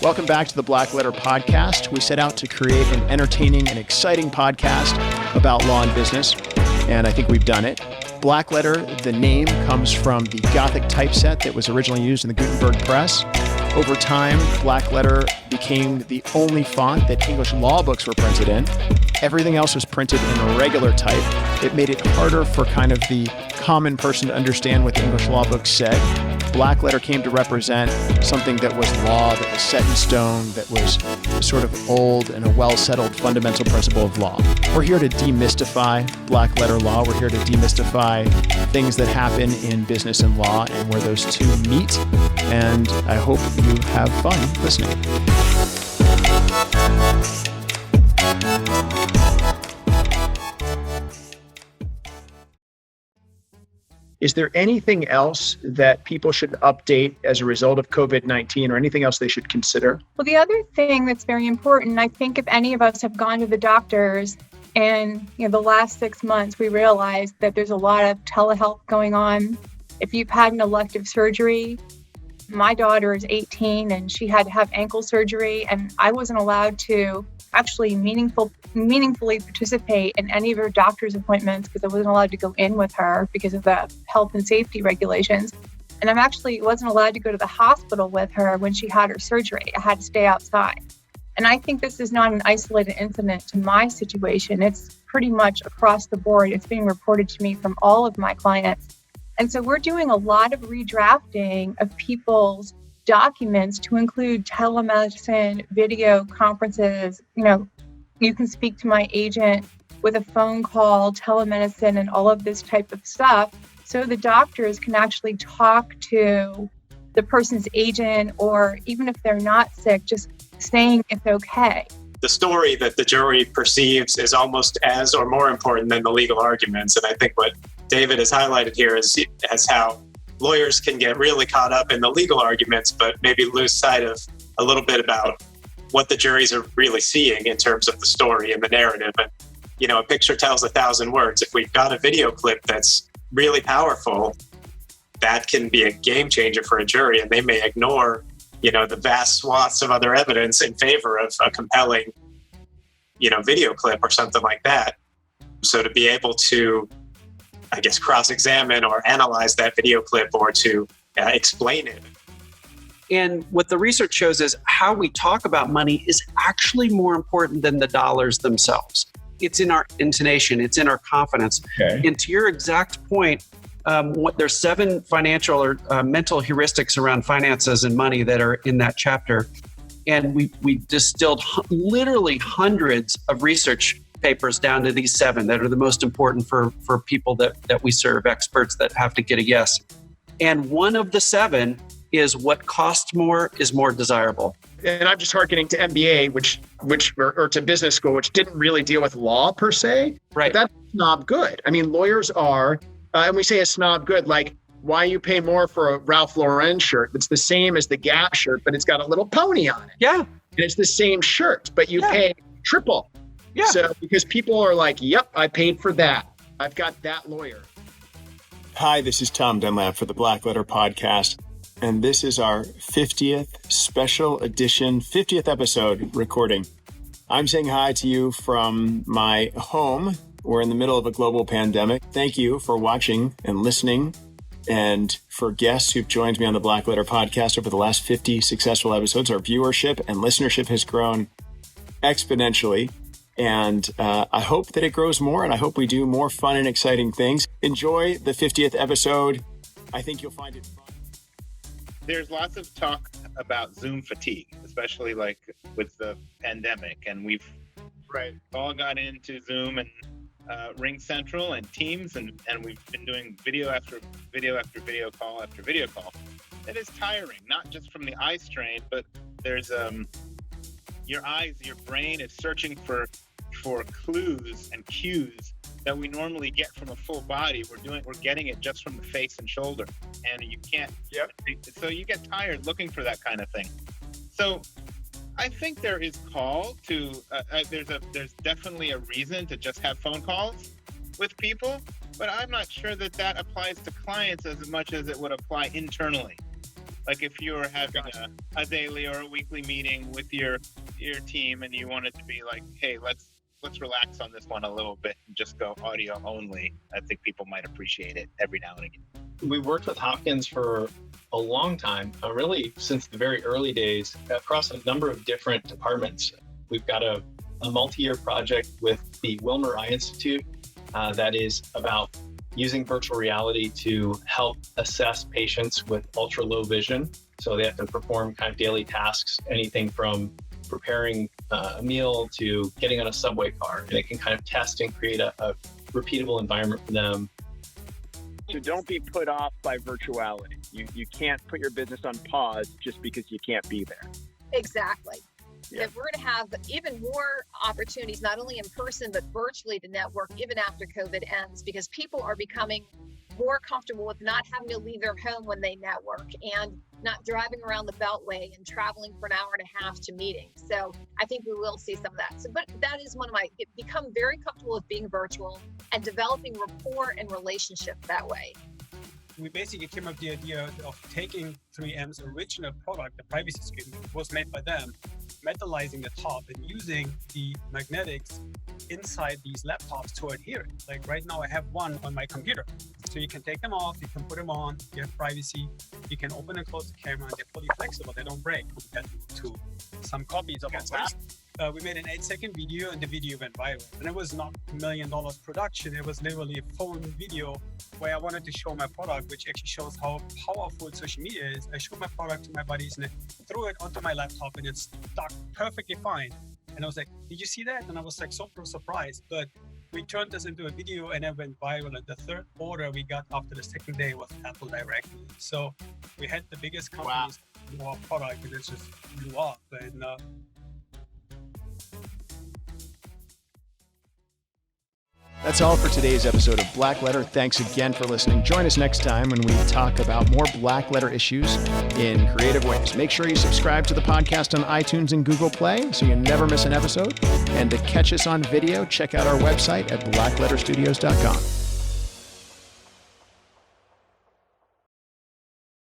Welcome back to the Blackletter podcast. We set out to create an entertaining and exciting podcast about law and business, and I think we've done it. Blackletter, the name, comes from the Gothic typeset that was originally used in the Gutenberg press. Over time, Blackletter became the only font that English law books were printed in. Everything else was printed in regular type. It made it harder for kind of the common person to understand what the English law books said. Blackletter came to represent something that was law, that was set in stone, that was sort of old and a well-settled fundamental principle of law. We're here to demystify Blackletter law. We're here to demystify things that happen in business and law and where those two meet. And I hope you have fun listening. Is there anything else that people should update as a result of COVID-19 or anything else they should consider? Well, the other thing that's very important, I think if any of us have gone to the doctors in the last 6 months, we realized that there's a lot of telehealth going on. If you've had an elective surgery, my daughter is 18 and she had to have ankle surgery, and I wasn't allowed to actually meaningfully participate in any of her doctor's appointments because I wasn't allowed to go in with her because of the health and safety regulations. And I wasn't allowed to go to the hospital with her when she had her surgery. I had to stay outside. And I think this is not an isolated incident to my situation. It's pretty much across the board. It's being reported to me from all of my clients. And so we're doing a lot of redrafting of people's documents to include telemedicine, video conferences. You can speak to my agent with a phone call, telemedicine, and all of this type of stuff. So the doctors can actually talk to the person's agent, or even if they're not sick, just saying it's okay. The story that the jury perceives is almost as or more important than the legal arguments. And I think what David has highlighted here is how lawyers can get really caught up in the legal arguments, but maybe lose sight of a little bit about what the juries are really seeing in terms of the story and the narrative. And, a picture tells 1,000 words. If we've got a video clip that's really powerful, that can be a game changer for a jury, and they may ignore, the vast swaths of other evidence in favor of a compelling, video clip or something like that. So to be able to, cross-examine or analyze that video clip or to explain it. And what the research shows is how we talk about money is actually more important than the dollars themselves. It's in our intonation, it's in our confidence. Okay. And to your exact point, there's 7 financial or mental heuristics around finances and money that are in that chapter. And we distilled literally hundreds of research papers down to these 7 that are the most important for people that we serve, experts that have to get a yes. And one of the 7 is what costs more is more desirable. And I'm just hearkening to MBA, which or to business school, which didn't really deal with law per se. Right. But that's snob good. I mean, lawyers are, and we say a snob good, like, why you pay more for a Ralph Lauren shirt that's the same as the Gap shirt, but it's got a little pony on it. Yeah. And it's the same shirt, but you pay triple. Yeah. So because people are like, yep, I paid for that. I've got that lawyer. Hi, this is Tom Dunlap for the Blackletter podcast. And this is our 50th special edition, 50th episode recording. I'm saying hi to you from my home. We're in the middle of a global pandemic. Thank you for watching and listening, and for guests who've joined me on the Blackletter podcast over the last 50 successful episodes. Our viewership and listenership has grown exponentially. And I hope that it grows more, and I hope we do more fun and exciting things. Enjoy the 50th episode. I think you'll find it fun. There's lots of talk about Zoom fatigue, especially like with the pandemic. And we've all got into Zoom and Ring Central and Teams, and we've been doing video after video after video call after video call. It is tiring, not just from the eye strain, but there's your eyes, your brain is searching for clues and cues that we normally get from a full body. We're getting it just from the face and shoulder, and you can't. Yep. So you get tired looking for that kind of thing. So I think there is call to. There's definitely a reason to just have phone calls with people, but I'm not sure that applies to clients as much as it would apply internally. Like if you were having a daily or a weekly meeting with your team and you wanted to be like, hey, let's relax on this one a little bit and just go audio only, I think people might appreciate it every now and again. We worked with Hopkins for a long time, really since the very early days, across a number of different departments. We've got a multi-year project with the Wilmer Eye Institute that is about using virtual reality to help assess patients with ultra low vision. So they have to perform kind of daily tasks, anything from preparing a meal to getting on a subway car. And it can kind of test and create a repeatable environment for them. So don't be put off by virtuality. You can't put your business on pause just because you can't be there. Exactly. Yeah. That we're going to have even more opportunities, not only in person, but virtually to network even after COVID ends, because people are becoming more comfortable with not having to leave their home when they network and not driving around the Beltway and traveling for an hour and a half to meetings. So I think we will see some of that. So, but that is one of my, become very comfortable with being virtual and developing rapport and relationships that way. We basically came up with the idea of taking 3M's original product, the privacy screen, was made by them, metallizing the top and using the magnetics inside these laptops to adhere. Like right now I have one on my computer. So you can take them off, you can put them on, you have privacy, you can open and close the camera, and they're fully flexible, they don't break compared to some copies of ours. We made an 8-second video and the video went viral. And it was not $1 million production, it was literally a phone video where I wanted to show my product, which actually shows how powerful social media is. I showed my product to my buddies and I threw it onto my laptop and it stuck perfectly fine. And I was like, did you see that? And I was like super surprised. But we turned this into a video and it went viral. And the third order we got after the second day was Apple directly. So we had the biggest companies do our product and it just blew up. And That's all for today's episode of Blackletter. Thanks again for listening. Join us next time when we talk about more Blackletter issues in creative ways. Make sure you subscribe to the podcast on iTunes and Google Play so you never miss an episode. And to catch us on video, check out our website at blackletterstudios.com.